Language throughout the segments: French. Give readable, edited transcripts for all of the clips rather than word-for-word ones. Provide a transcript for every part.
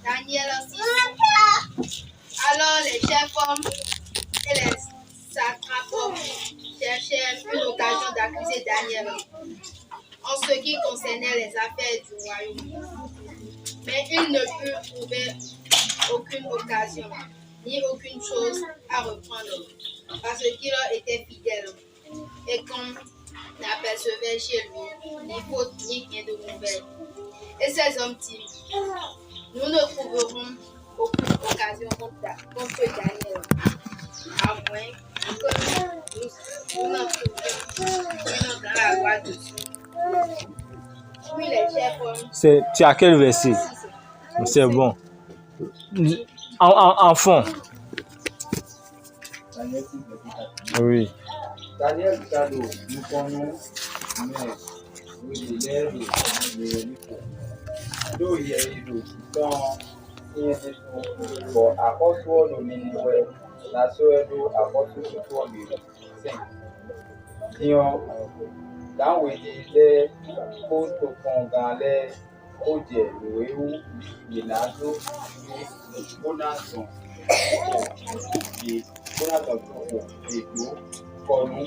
Daniel 6. Alors les chefs hommes et les satrapes cherchèrent une occasion d'accuser Daniel en ce qui concernait les affaires du royaume. Mais ils ne purent trouver aucune occasion, ni aucune chose à reprendre, parce qu'il leur était fidèle, et qu'on n'apercevait chez lui ni faute ni rien de mauvais. Et ces hommes dirent, nous ne trouverons aucune occasion contre Daniel, à moins que nous n'en trouvions une dans la loi de Dieu. Puis les chefs hommes... Tu as quel verset? C'est bon. En fond. Oui. Daniel Kado, nous connaissons, mais oui, l'air de l'Éco. D'où il y a eu dans bon, à cause de l'Union, la soeur d'eau, à cause de toi, Sion, dans où il est, pour te condamner, au Dieu, le il a tout, on a son, on a ton et tout, comme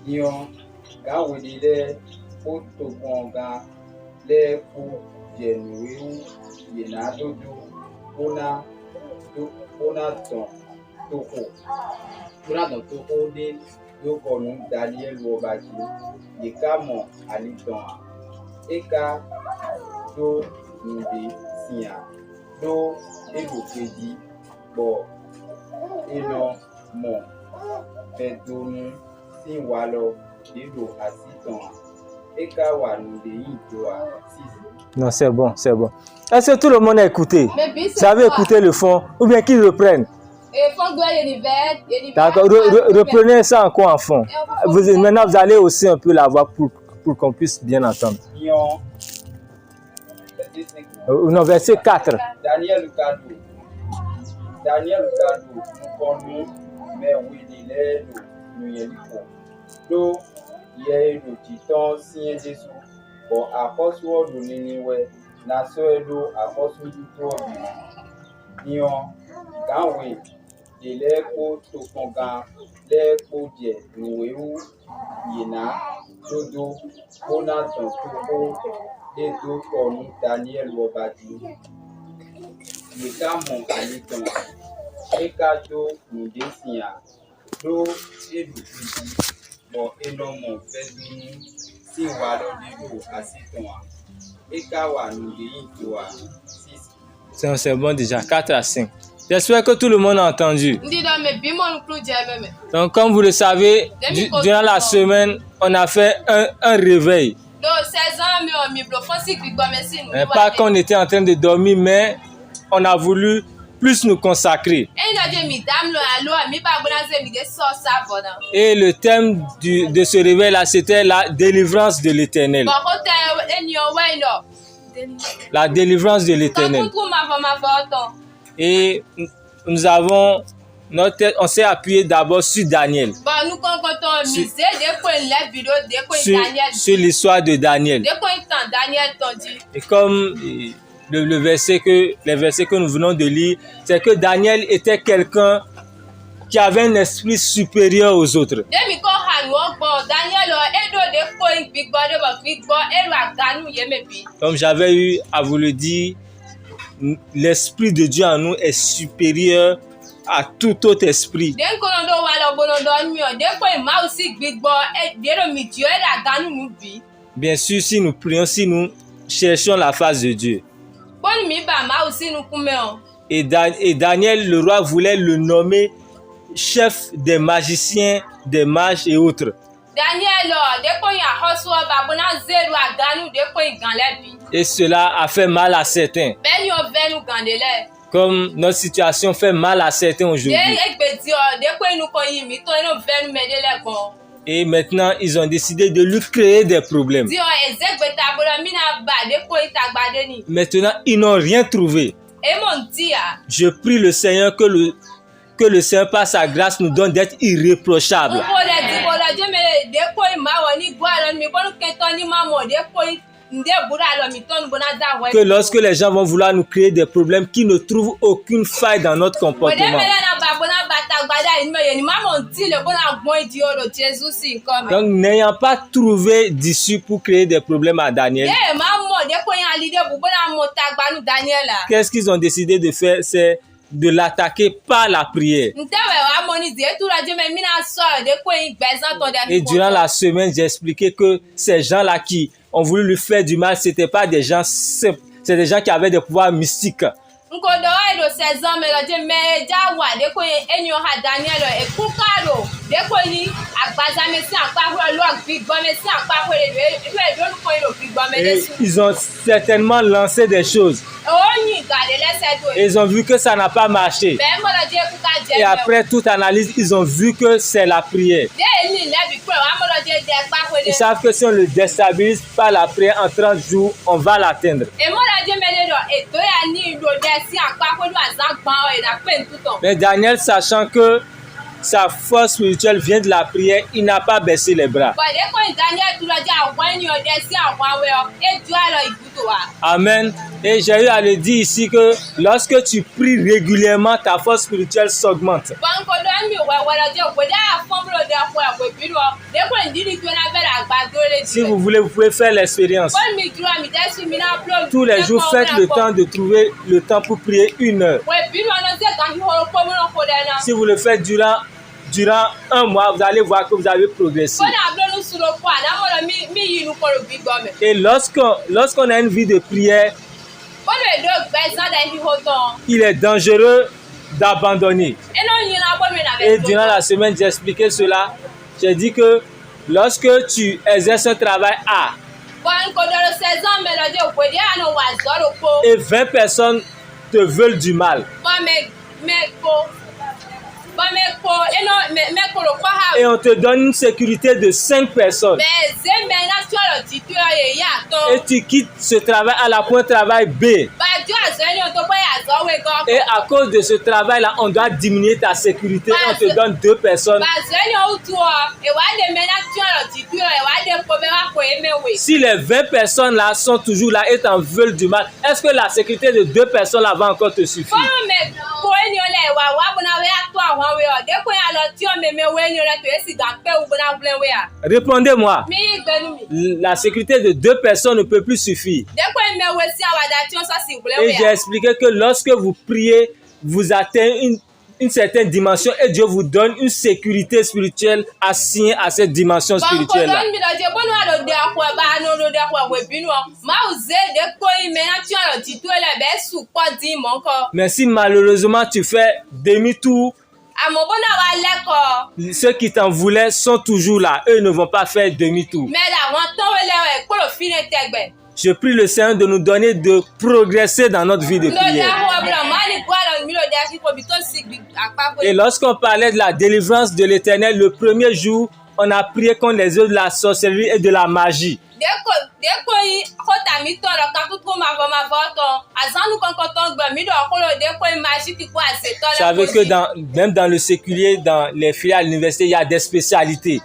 Sion, dans où il est, pour te condamner, pour Dieu, il a tout, on a ton toko. On a ton toko de Yokonu Daniel Wobaki, Yekamo Aliton, Eka Do Nde Sia, Do Edokedi, Bo Eno Mon, Fedonu Sinwalo, Dedo Asiton, Eka Wanunde Itoa, 6. Non, c'est bon, c'est bon. Est-ce que tout le monde a écouté? Vous avez écouté le fond? Ou bien qu'ils reprennent? D'accord, reprenez ça encore en fond. Maintenant, vous allez aussi un peu la voix pour qu'on puisse bien entendre. Non, verset 4. Daniel Kado, nous connaissons, mais oui, il est le Do, il y a eu le titan, sien Jésus. Bon, à cause de l'Union, la soeur d'eau, à cause du tour du Nion, quand oui. Et les côtes au Congan, les côtes nouées où Yéna, Dodo, Jonathan, Togo, les deux comme Daniel Wobadi, les Camon Aliton, et Kato Moudessia, Do et Doudi, bon, énormément fait nous, si Walo Dido à 6 ans, et Kawa Noudei Toa, 6. C'est bon déjà, 4 à 5. J'espère que tout le monde a entendu. Donc, comme vous le savez, durant la semaine, on a fait un réveil. Pas qu'on était en train de dormir, mais on a voulu plus nous consacrer. Et le thème de ce réveil-là, c'était la délivrance de l'Éternel. La délivrance de l'Éternel. Et nous avons on s'est appuyé d'abord sur Daniel. Sur l'histoire de Daniel. Et comme les versets que nous venons de lire, c'est que Daniel était quelqu'un qui avait un esprit supérieur aux autres. Comme j'avais eu à vous le dire, l'esprit de Dieu en nous est supérieur à tout autre esprit. Bien sûr, si nous prions, si nous cherchons la face de Dieu. Et Daniel, le roi, voulait le nommer chef des magiciens, des mages et autres. Et cela a fait mal à certains. Comme notre situation fait mal à certains aujourd'hui. Et maintenant, ils ont décidé de lui créer des problèmes. Maintenant, ils n'ont rien trouvé. Je prie le Seigneur que le Seigneur, par sa grâce, nous donne d'être irréprochables. que lorsque les gens vont vouloir nous créer des problèmes, qui ne trouvent aucune faille dans notre comportement. Donc, n'ayant pas trouvé d'issue pour créer des problèmes à Daniel, qu'est-ce qu'ils ont décidé de faire? C'est de l'attaquer par la prière. Et durant la semaine, j'ai expliqué que ces gens-là qui ont voulu lui faire du mal, c'était pas des gens simples, c'est des gens qui avaient des pouvoirs mystiques. Et ils ont certainement lancé des choses. Et ils ont vu que ça n'a pas marché. Et après toute analyse, ils ont vu que c'est la prière. Ils savent que si on le déstabilise par la prière, en 30 jours, on va l'atteindre. Mais Daniel, sachant que sa force spirituelle vient de la prière, il n'a pas baissé les bras. Amen. Et j'ai eu à le dire ici que lorsque tu pries régulièrement, ta force spirituelle s'augmente. Si vous voulez, vous pouvez faire l'expérience. Tous les jours, faites le temps de trouver le temps pour prier 1 heure. Si vous le faites durant un mois, vous allez voir que vous avez progressé. Et lorsqu'on a une vie de prière, il est dangereux d'abandonner. Et durant la semaine, j'ai expliqué cela. J'ai dit que lorsque tu exerces un travail A et 20 personnes te veulent du mal, et on te donne une sécurité de 5 personnes, et tu quittes ce travail à la point travail B, et à cause de ce travail-là, on doit diminuer ta sécurité, on te donne 2 personnes. Si les 20 personnes-là sont toujours là et t'en veulent du mal, est-ce que la sécurité de 2 personnes-là va encore te suffire? Répondez-moi. La sécurité de 2 personnes ne peut plus suffire. Et j'ai expliqué que lorsque vous priez, vous atteignez une certaine dimension et Dieu vous donne une sécurité spirituelle assignée à cette dimension spirituelle-là. Mais si malheureusement tu fais demi-tour, ceux qui t'en voulaient sont toujours là. Eux ne vont pas faire demi-tour. Je prie le Seigneur de nous donner de progresser dans notre vie de prière. Et lorsqu'on parlait de la délivrance de l'Éternel, le premier jour, on a prié contre les œuvres de la sorcellerie et de la magie. Vous savez que même dans le séculier, dans les filières à l'université, il y a des spécialités.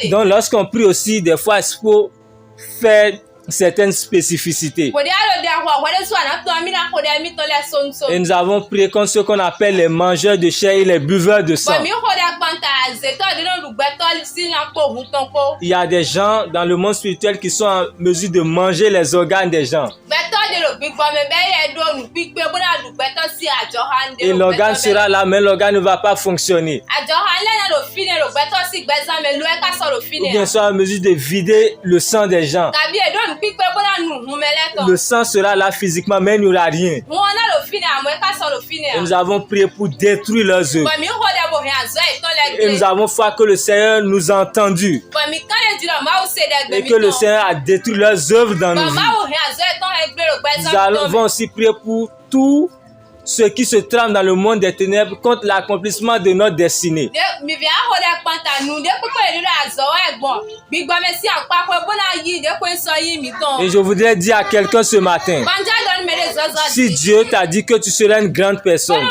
Donc lorsqu'on prie aussi, des fois, il faut faire certaines spécificités. Et nous avons prié contre ce qu'on appelle les mangeurs de chair et les buveurs de sang. Il y a des gens dans le monde spirituel qui sont en mesure de manger les organes des gens. Et l'organe sera là, mais l'organe ne va pas fonctionner. Ou bien soit en mesure de vider le sang des gens. Le sang sera là physiquement, mais il n'y aura rien. Et nous avons prié pour détruire leurs œuvres. Et nous avons foi que le Seigneur nous a entendus. Et que le Seigneur a détruit leurs œuvres dans nos vies. Nous allons aussi prier pour tout ce qui se trame dans le monde des ténèbres contre l'accomplissement de notre destinée. Et je voudrais dire à quelqu'un ce matin, si Dieu t'a dit que tu seras une grande personne,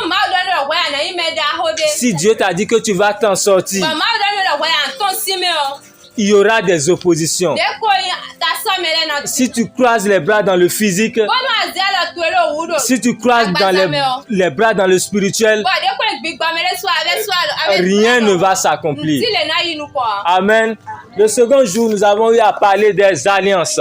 si Dieu t'a dit que tu vas t'en sortir, il y aura des oppositions. Si tu croises les bras dans le physique, si tu croises dans les bras dans le spirituel, rien ne va s'accomplir. Amen. Le second jour, nous avons eu à parler des alliances.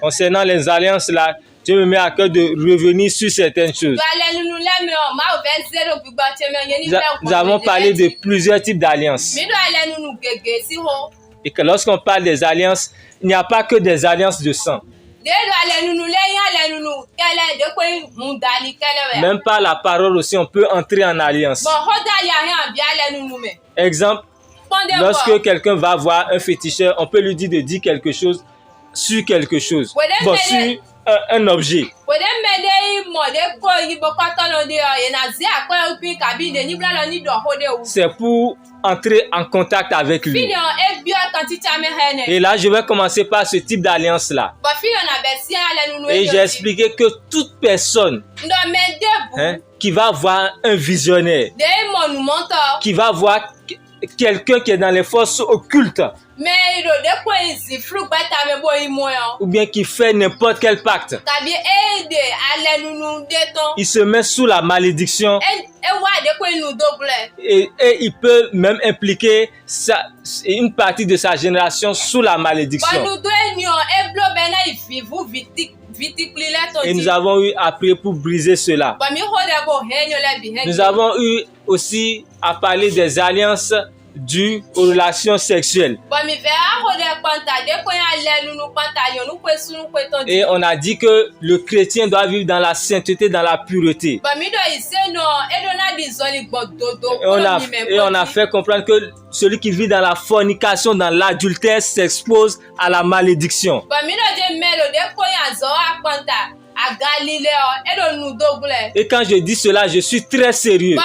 Concernant les alliances là, Dieu me met à cœur de revenir sur certaines choses. Nous avons parlé de plusieurs types d'alliances. Et que lorsqu'on parle des alliances, il n'y a pas que des alliances de sang. Même par la parole aussi, on peut entrer en alliance. Exemple, lorsque quelqu'un va voir un féticheur, on peut lui dire de dire quelque chose sur quelque chose. Bon, sur un objet. C'est pour entrer en contact avec lui. Et là, je vais commencer par ce type d'alliance-là. Et j'ai expliqué que toute personne qui va voir un visionnaire, qui va voir quelqu'un qui est dans les forces occultes, ou bien qui fait n'importe quel pacte, il se met sous la malédiction et il peut même impliquer une partie de sa génération sous la malédiction. Et nous avons eu à prier pour briser cela. Nous avons eu aussi à parler des alliances dues aux relations sexuelles. Et on a dit que le chrétien doit vivre dans la sainteté, dans la pureté. Et on a fait comprendre que celui qui vit dans la fornication, dans l'adultère, s'expose à la malédiction. Et quand je dis cela, je suis très sérieux.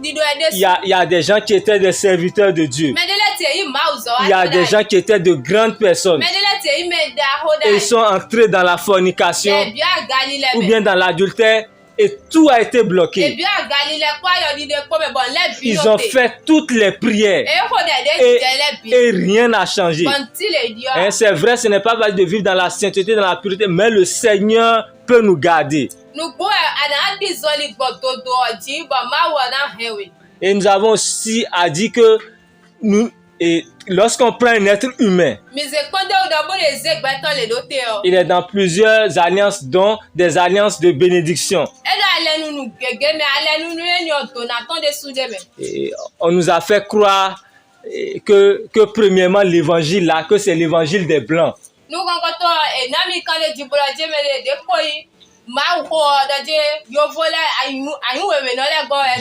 Il y a des gens qui étaient des serviteurs de Dieu. Il y a des gens qui étaient de grandes personnes. Et ils sont entrés dans la fornication ou bien dans l'adultère. Et tout a été bloqué. Ils ont fait toutes les prières et rien n'a changé. C'est vrai, ce n'est pas facile de vivre dans la sainteté, dans la pureté, mais le Seigneur peut nous garder. Et nous avons aussi dit que lorsqu'on prend un être humain, il est dans plusieurs alliances, dont des alliances de bénédiction. Et on nous a fait croire que premièrement l'évangile là, que c'est l'évangile des blancs.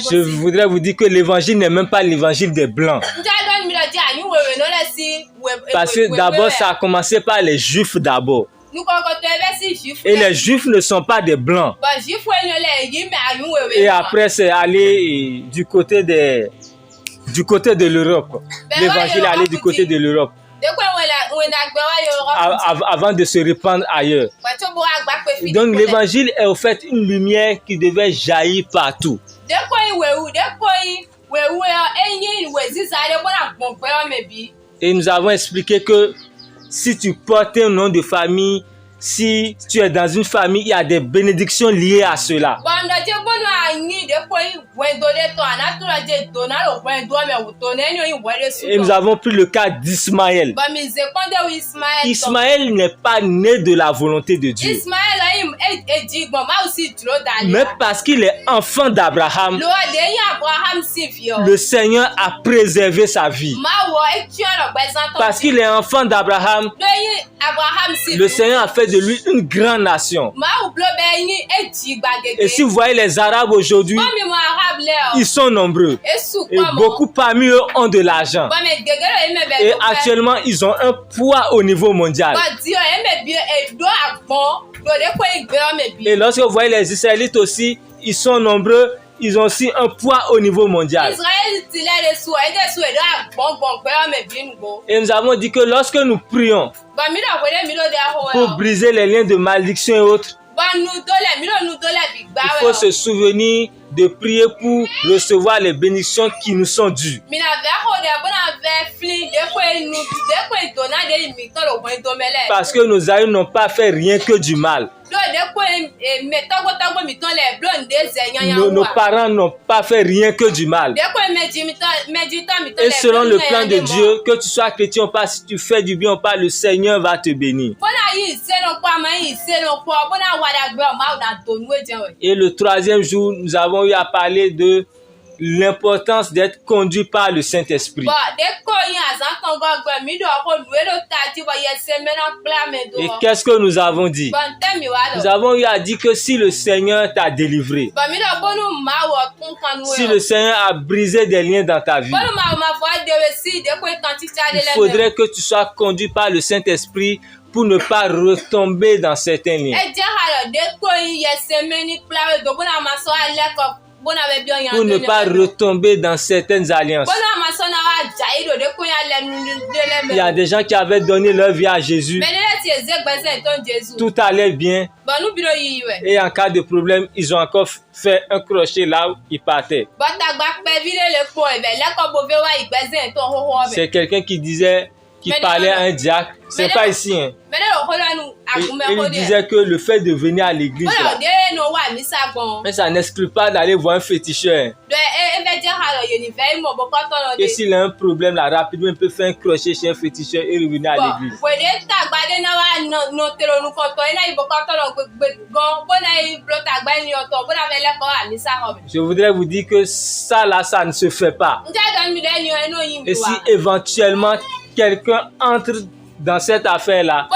Je voudrais vous dire que l'évangile n'est même pas l'évangile des blancs. Parce que d'abord, ça a commencé par les juifs d'abord. Et les juifs ne sont pas des blancs. Et après, c'est allé du côté de l'Europe. L'évangile est allé du côté de l'Europe. Avant de se répandre ailleurs. Donc l'évangile est au fait une lumière qui devait jaillir partout. Et nous avons expliqué que si tu portes un nom de famille, si tu es dans une famille, il y a des bénédictions liées à cela. Et nous avons pris le cas d'Ismaël. Ismaël n'est pas né de la volonté de Dieu. Mais parce qu'il est enfant d'Abraham, le Seigneur a préservé sa vie. Parce qu'il est enfant d'Abraham, le Seigneur a fait de lui une grande nation. Et si vous voyez les Arabes aujourd'hui, ils sont nombreux. Et beaucoup parmi eux ont de l'argent. Et actuellement, ils ont un poids au niveau mondial. Et lorsque vous voyez les Israélites aussi, ils sont nombreux. Ils ont aussi un poids au niveau mondial. Et nous avons dit que lorsque nous prions pour briser les liens de malédiction et autres, Il faut se souvenir de prier pour recevoir les bénédictions qui nous sont dues. Parce que nos aïeux n'ont pas fait rien que du mal. Nos parents n'ont pas fait rien que du mal. Et selon le plan de Dieu, que tu sois chrétien ou pas, si tu fais du bien ou pas, le Seigneur va te bénir. Et le troisième jour, nous avons eu à parler de l'importance d'être conduit par le Saint-Esprit. Et qu'est-ce que nous avons dit? Nous avons eu à dire que si le Seigneur t'a délivré, si le Seigneur a brisé des liens dans ta vie, il faudrait que tu sois conduit par le Saint-Esprit pour ne pas retomber dans certains liens. Pour ne pas retomber dans certaines alliances. Il y a des gens qui avaient donné leur vie à Jésus. Tout allait bien. Et en cas de problème, ils ont encore fait un crochet là où ils partaient. C'est quelqu'un qui disait, qui parlait à un diacre. C'est pas ici. Hein. Il disait que le fait de venir à l'église, là, mais ça n'exclut pas d'aller voir un féticheur. Et s'il a un problème là, rapidement, il peut faire un crochet chez un féticheur et revenir à l'église. Je voudrais vous dire que ça là, ça ne se fait pas. Et si éventuellement quelqu'un entre dans cette affaire-là,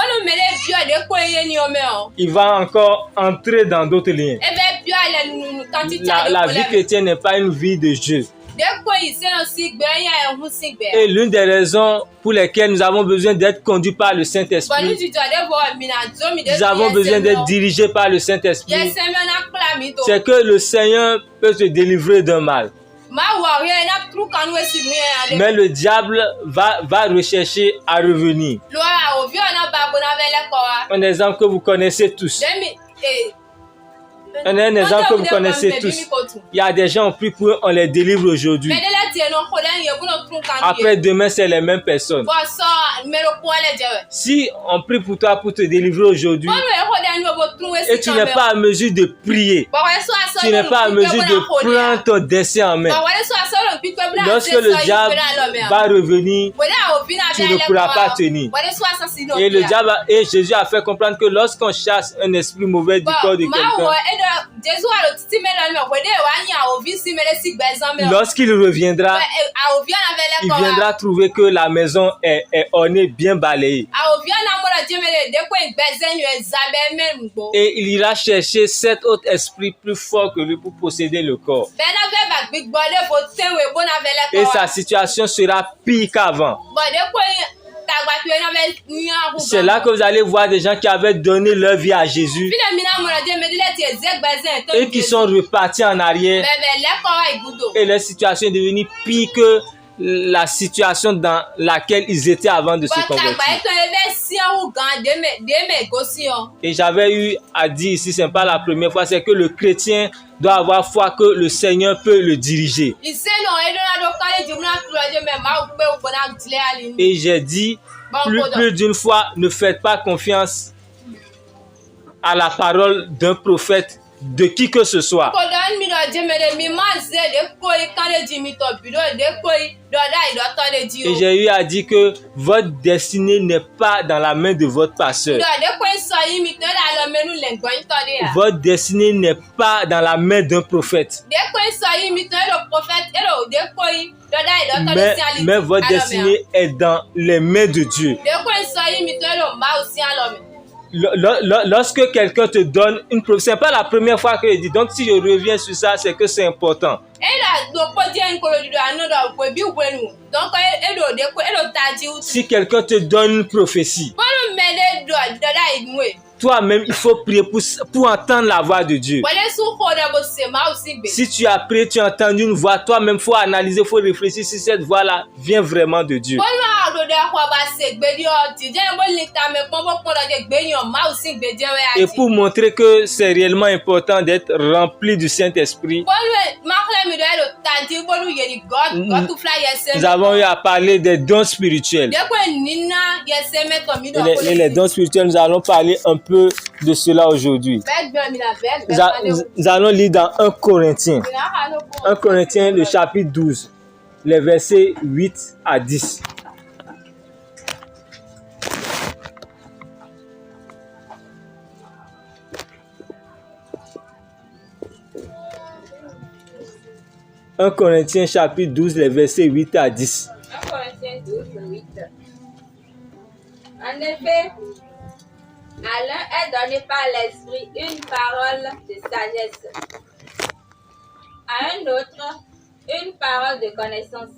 il va encore entrer dans d'autres liens. La vie chrétienne n'est pas une vie de jeu. Et l'une des raisons pour lesquelles nous avons besoin d'être conduits par le Saint-Esprit, nous avons besoin d'être dirigés par le Saint-Esprit, c'est que le Seigneur peut se délivrer d'un mal. Mais le diable va rechercher à revenir. Un exemple que vous connaissez tous. Un exemple que vous connaissez tous. Il y a des gens qui ont pris pour eux, on les délivre aujourd'hui. Après demain, c'est les mêmes personnes. Si on prie pour toi pour te délivrer aujourd'hui et tu n'es pas à mesure de prier, tu n'es pas à mesure de prendre ton destin en main, lorsque le diable va revenir, tu ne pourras pas tenir. Et le diable et Jésus a fait comprendre que lorsqu'on chasse un esprit mauvais du corps de quelqu'un, lorsqu'il reviendra, il viendra trouver que la maison est ornée, bien balayée. Et il ira chercher cet autre esprit plus fort que lui pour posséder le corps. Et sa situation sera pire qu'avant. C'est là que vous allez voir des gens qui avaient donné leur vie à Jésus et qui sont repartis en arrière. Et leur situation est devenue pire que la situation dans laquelle ils étaient avant de se convertir. Et j'avais eu à dire ici, ce n'est pas la première fois, c'est que le chrétien doit avoir foi que le Seigneur peut le diriger. Et j'ai dit plus d'une fois, ne faites pas confiance à la parole d'un prophète, de qui que ce soit. Et j'ai eu à dire que votre destinée n'est pas dans la main de votre pasteur. Votre destinée n'est pas dans la main d'un prophète. Mais votre destinée est dans les mains de Dieu. Lorsque quelqu'un te donne une preuve, ce n'est pas la première fois que je dis. Donc si je reviens sur ça, c'est que c'est important. Si quelqu'un te donne une prophétie, toi-même, il faut prier pour entendre la voix de Dieu. Si tu as prié, tu as entendu une voix, toi-même, il faut analyser, il faut réfléchir si cette voix-là vient vraiment de Dieu. Et pour montrer que c'est réellement important d'être rempli du Saint-Esprit, nous avons eu à parler des dons spirituels. Et les dons spirituels, nous allons parler un peu de cela aujourd'hui. Nous allons lire dans 1 Corinthiens. 1 Corinthiens, le chapitre 12, les versets 8 à 10. « 1 Corinthiens chapitre 12, les versets 8 à 10. » 1 Corinthiens 12, 8. En effet, à l'un est donné par l'Esprit une parole de sagesse, à un autre une parole de connaissance,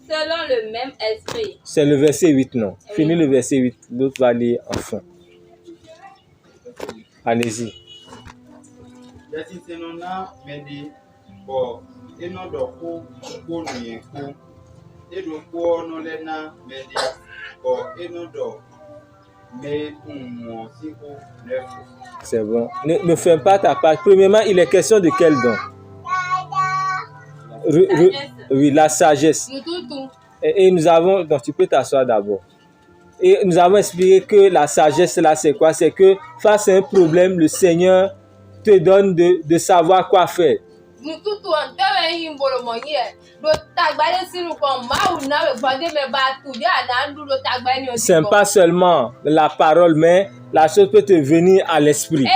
selon le même esprit. C'est le verset 8, non? Oui. Finis le verset 8, l'autre va lire en fond. Allez-y. C'est bon. Ne fais pas ta part. Premièrement, il est question de quel don? Oui, la sagesse. Et nous avons... Donc, tu peux t'asseoir d'abord. Et nous avons expliqué que la sagesse, là, c'est quoi? C'est que face à un problème, le Seigneur te donne de savoir quoi faire. C'est pas seulement la parole, mais la chose peut te venir à l'esprit.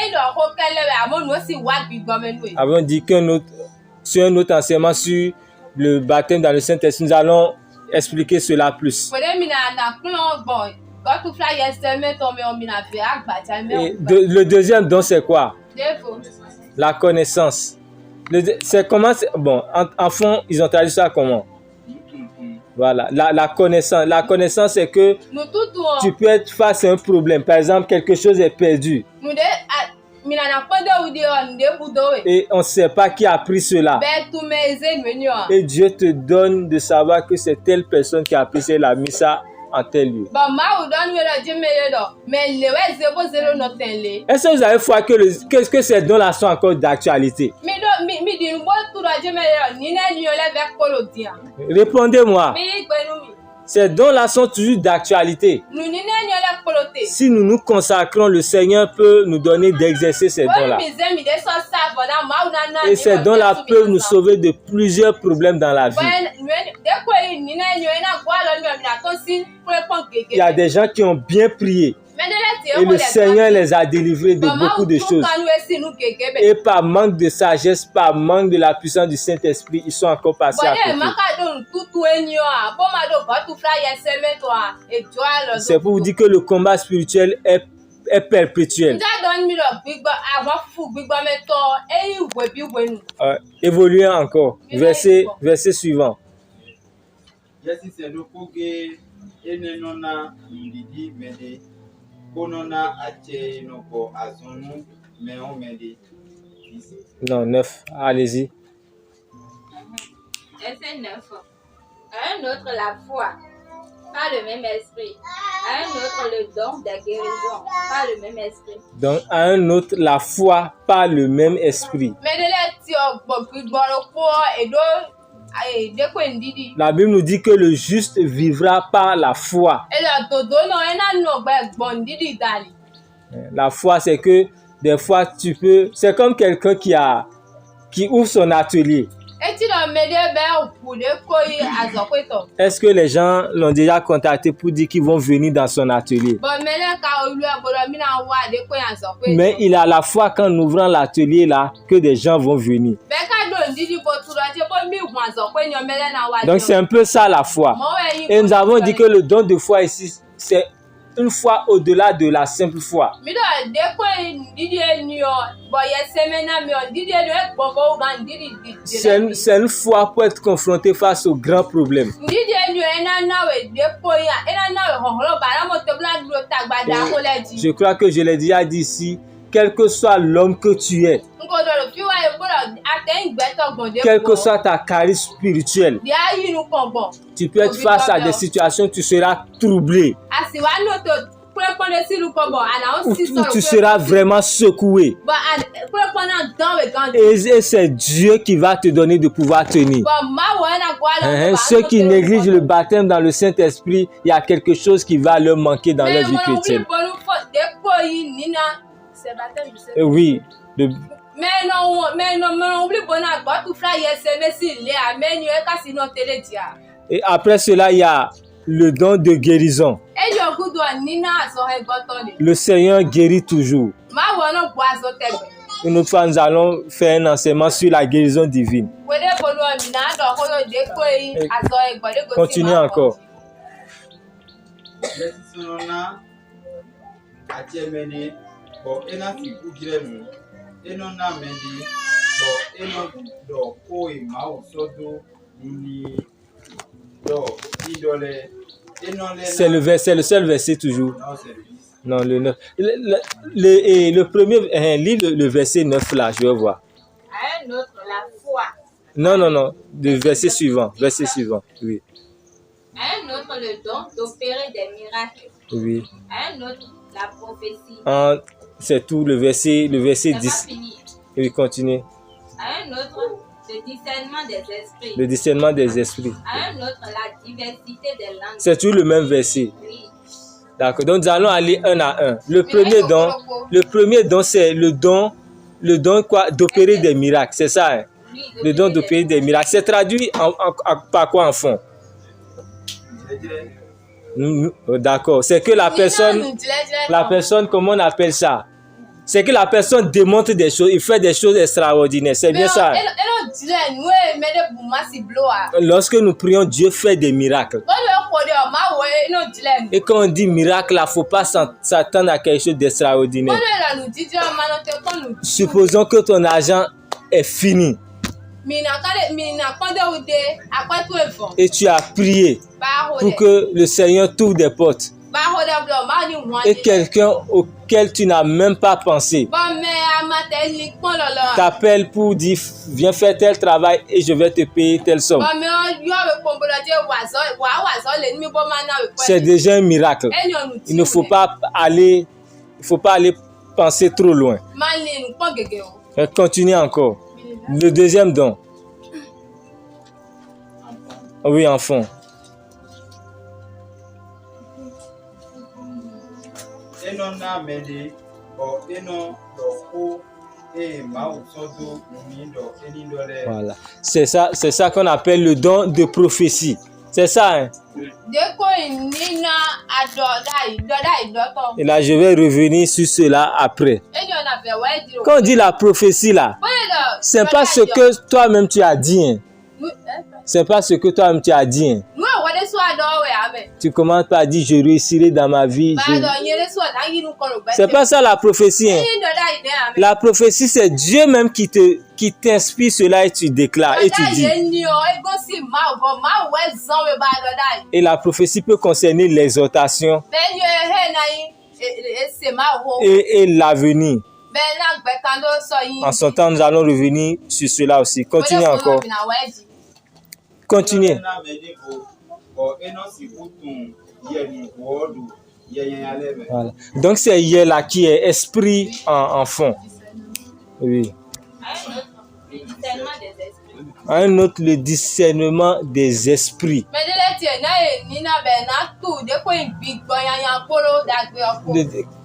Avons dit sur un autre enseignement sur le baptême dans le Saint-Esprit, nous allons expliquer cela plus. Et le deuxième don, c'est quoi? La connaissance. C'est comment? Bon, en fond, ils ont traduit ça comment? Voilà, la connaissance. La connaissance, c'est que tu peux être face à un problème. Par exemple, quelque chose est perdu. Et on ne sait pas qui a pris cela. Et Dieu te donne de savoir que c'est telle personne qui a pris cela, l'a mis ça en tel lieu. Est-ce que vous avez foi que ces dons-là sont encore d'actualité? Répondez-moi. Ces dons-là sont toujours d'actualité. Si nous nous consacrons, le Seigneur peut nous donner d'exercer ces dons-là. Et ces dons-là peuvent nous sauver de plusieurs problèmes dans la vie. Il y a des gens qui ont bien prié. Et le Seigneur les a délivrés de beaucoup de choses. Et par manque de sagesse, par manque de la puissance du Saint-Esprit, ils sont encore passés à côté. C'est pour vous dire que le combat spirituel est perpétuel. Évoluez encore. Verset suivant. Non, 9. Allez-y. Verset 9. À un autre la foi, par le même esprit. À un autre le don de guérison, par le même esprit. Donc, à un autre la foi, par le même esprit. La Bible nous dit que le juste vivra par la foi. La foi, c'est que des fois tu peux... C'est comme quelqu'un qui ouvre son atelier. Est-ce que les gens l'ont déjà contacté pour dire qu'ils vont venir dans son atelier? Mais il a la foi qu'en ouvrant l'atelier là, que des gens vont venir. Donc c'est un peu ça la foi. Et nous avons dit que le don de foi ici, c'est une foi au-delà de la simple foi. C'est une foi pour être confronté face aux grands problèmes. Je crois que je l'ai déjà dit ici, quel que soit l'homme que tu es, quelle que soit ta charisme spirituel, tu peux être face à des situations, tu seras troublé, où tu seras vraiment secoué. Et c'est Dieu qui va te donner de pouvoir tenir. Ceux qui négligent le baptême dans le Saint-Esprit, il y a quelque chose qui va leur manquer dans leur vie chrétienne. Oui. Et après cela, il y a le don de guérison. Le Seigneur guérit toujours. Une autre fois, nous allons faire un enseignement sur la guérison divine. Continuez encore. C'est le seul verset toujours. Non, le 9. Le premier, lis le verset 9 là, je vais voir. Un autre, la foi. Non. Le verset suivant. Oui. Un autre, le don d'opérer des miracles. Oui. Un autre, la prophétie. C'est tout, le verset 10. Oui, continuez. Un autre, le discernement des esprits. Le discernement des esprits. Un autre, la diversité des langues. C'est toujours le même verset. Oui. D'accord. Donc nous allons aller un à un. Le premier don, c'est le don quoi, d'opérer des miracles. C'est ça, hein? Oui, Le don d'opérer des miracles. C'est traduit par quoi en fond? D'accord. C'est que la personne, comment on appelle ça? C'est que la personne démontre des choses, il fait des choses extraordinaires. C'est bien ça. Lorsque nous prions, Dieu fait des miracles. Et quand on dit miracle, il ne faut pas s'attendre à quelque chose d'extraordinaire. Supposons que ton argent est fini. Et tu as prié pour que le Seigneur t'ouvre des portes. Et quelqu'un auquel tu n'as même pas pensé t'appelle pour dire viens faire tel travail et je vais te payer telle somme. C'est déjà un miracle. Il ne faut pas aller penser trop loin. Continuez encore. Le deuxième don. Oui, enfant. Voilà. C'est ça qu'on appelle le don de prophétie. C'est ça, hein? Et là, je vais revenir sur cela après. Quand on dit la prophétie là, c'est pas ce que toi-même tu as dit, hein? C'est pas ce que toi-même tu as dit, hein? Tu commences par dire je réussirai dans ma vie. C'est pas ça la prophétie, hein? La prophétie, c'est Dieu même qui t'inspire cela et tu déclares et tu dis. Et la prophétie peut concerner l'exhortation et l'avenir. En son temps, nous allons revenir sur cela aussi. Continuez encore. Continuez. Voilà. Donc c'est hier là qui est esprit en fond. Oui. Un autre, le discernement des esprits.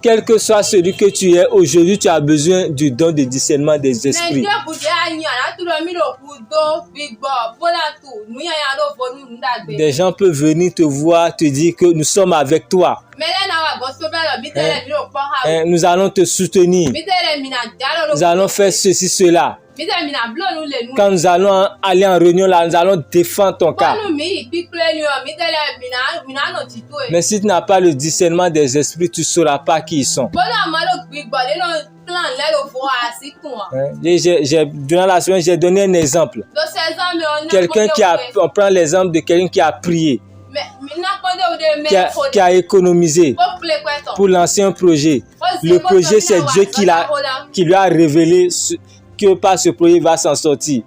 Quel que soit celui que tu es, aujourd'hui tu as besoin du don de discernement des esprits. Des gens peuvent venir te voir, te dire que nous sommes avec toi. Nous allons te soutenir. Nous allons faire ceci, cela. Quand nous allons aller en réunion là, nous allons défendre ton cas. Mais si tu n'as pas le discernement des esprits, tu ne sauras pas qui ils sont. Durant la semaine, j'ai donné un exemple. On prend l'exemple de quelqu'un qui a prié, qui a économisé pour lancer un projet. Le projet, c'est Dieu qui lui a révélé que par ce projet, il va s'en sortir.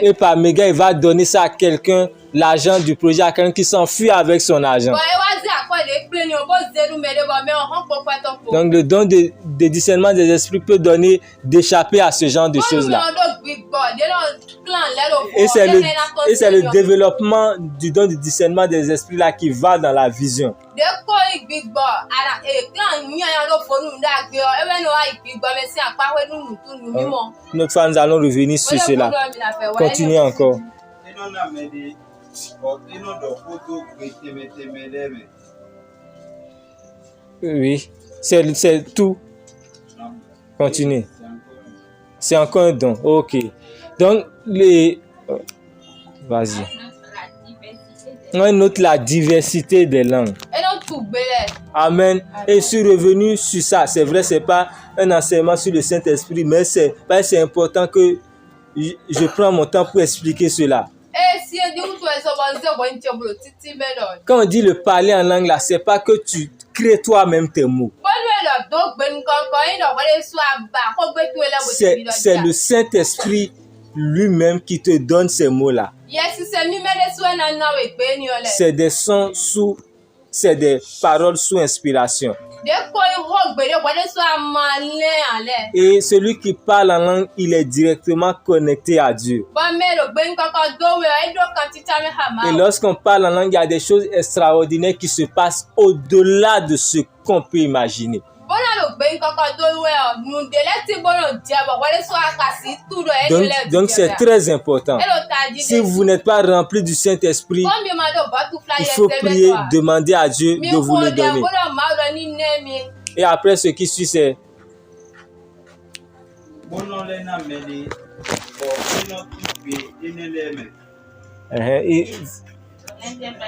Et par méga, il va donner ça à quelqu'un, l'argent du projet, à quelqu'un qui s'enfuit avec son argent. Donc le don de discernement des esprits peut donner d'échapper à ce genre de choses-là. Et c'est le développement du don de discernement des esprits là qui va dans la vision. Notre fois, nous allons revenir sur cela. Continuez encore. Oui, c'est tout. Continuez. C'est encore un don. Ok. Donc, vas-y. On note la diversité des langues. Amen. Et je suis revenu sur ça. C'est vrai, c'est pas un enseignement sur le Saint-Esprit, mais c'est important que je prends mon temps pour expliquer cela. Quand on dit le parler en langue là, c'est pas que tu crées toi-même tes mots. C'est le Saint-Esprit lui-même qui te donne ces mots-là. C'est des sons c'est des paroles sous inspiration. Et celui qui parle en langue, il est directement connecté à Dieu. Et lorsqu'on parle en langue, il y a des choses extraordinaires qui se passent au-delà de ce qu'on peut imaginer. Donc c'est très important. Si vous n'êtes pas rempli du Saint-Esprit, il faut prier, demander à Dieu de vous le donner. Et après, ce qui suit, c'est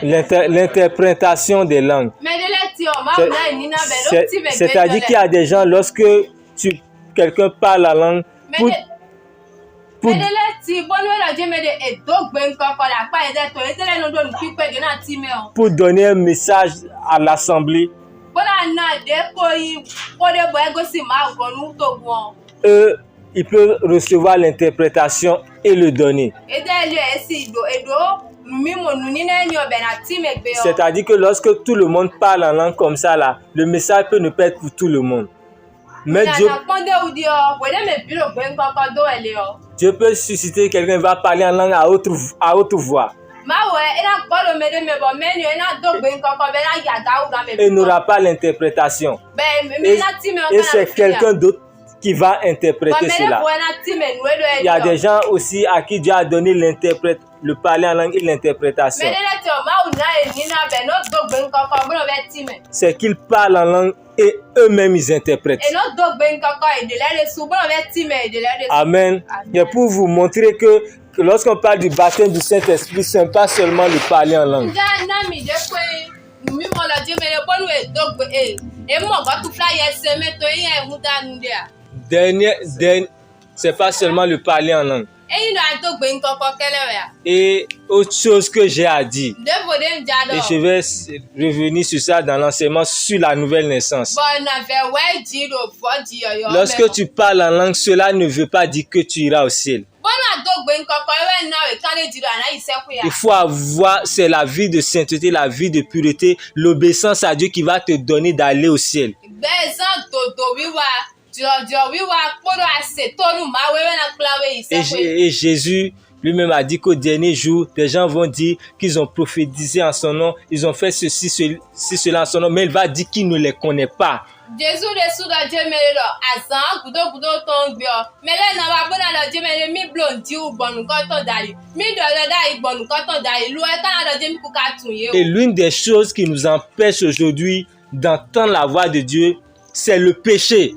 l'interprétation des langues. C'est-à-dire qu'il y a des gens, lorsque quelqu'un parle la langue, pour donner un message à l'assemblée, ils peuvent recevoir l'interprétation et le donner. C'est-à-dire que lorsque tout le monde parle en langue comme ça, là, le message peut ne pas être pour tout le monde. Mais Dieu peut susciter quelqu'un qui va parler en langue à haute voix. Et n'aura pas l'interprétation. Et c'est quelqu'un d'autre qui va interpréter cela. Il y a des gens aussi à qui Dieu a donné le parler en langue et l'interprétation. C'est qu'ils parlent en langue et eux-mêmes ils interprètent. Amen. Et pour vous montrer que lorsqu'on parle du baptême du Saint-Esprit, ce n'est pas seulement le parler en langue. C'est pas seulement le parler en langue. Et autre chose que j'ai à dire, et je vais revenir sur ça dans l'enseignement sur la nouvelle naissance. Lorsque tu parles en langue, cela ne veut pas dire que tu iras au ciel. Il faut avoir, c'est la vie de sainteté, la vie de pureté, l'obéissance à Dieu qui va te donner d'aller au ciel. Et Jésus lui-même a dit qu'au dernier jour, des gens vont dire qu'ils ont prophétisé en son nom, ils ont fait ceci, cela en son nom, mais il va dire qu'il ne les connaît pas. Et l'une des choses qui nous empêche aujourd'hui d'entendre la voix de Dieu, c'est le péché.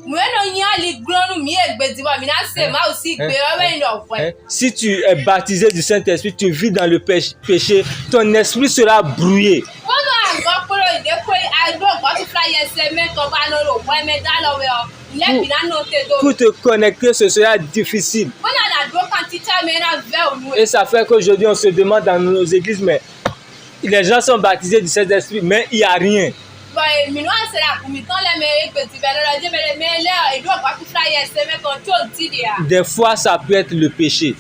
Si tu es baptisé du Saint-Esprit, tu vis dans le péché, ton esprit sera brouillé. Pour te connecter, ce sera difficile. Et ça fait qu'aujourd'hui, on se demande dans nos églises, mais les gens sont baptisés du Saint-Esprit, mais il n'y a rien. Des fois, ça peut être le péché.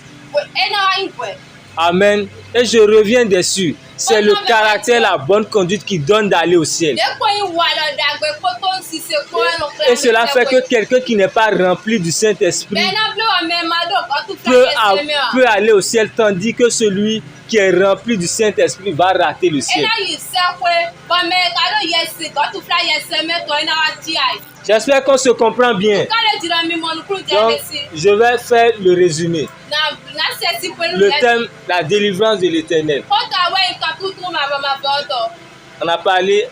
Amen. Et je reviens dessus. C'est le caractère, la bonne conduite qui donne d'aller au ciel. Et cela fait que quelqu'un qui n'est pas rempli du Saint-Esprit peut aller au ciel, tandis que celui qui est rempli du Saint-Esprit va rater le ciel. J'espère qu'on se comprend bien. Donc, je vais faire le résumé. Le thème, la délivrance de l'Éternel. On a parlé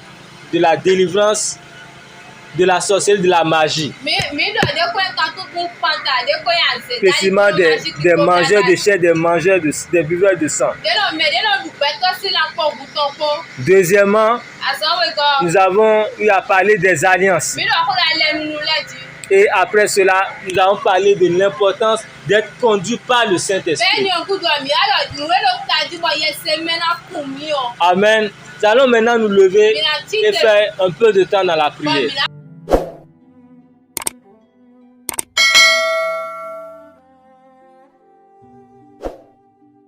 de la délivrance de la sorcellerie, de la magie. Précisément des mangeurs de chair, des buveurs de sang. Deuxièmement, nous avons eu à parler des alliances. Et après cela, nous avons parlé de l'importance d'être conduit par le Saint-Esprit. Amen. Nous allons maintenant nous lever et faire un peu de temps dans la prière.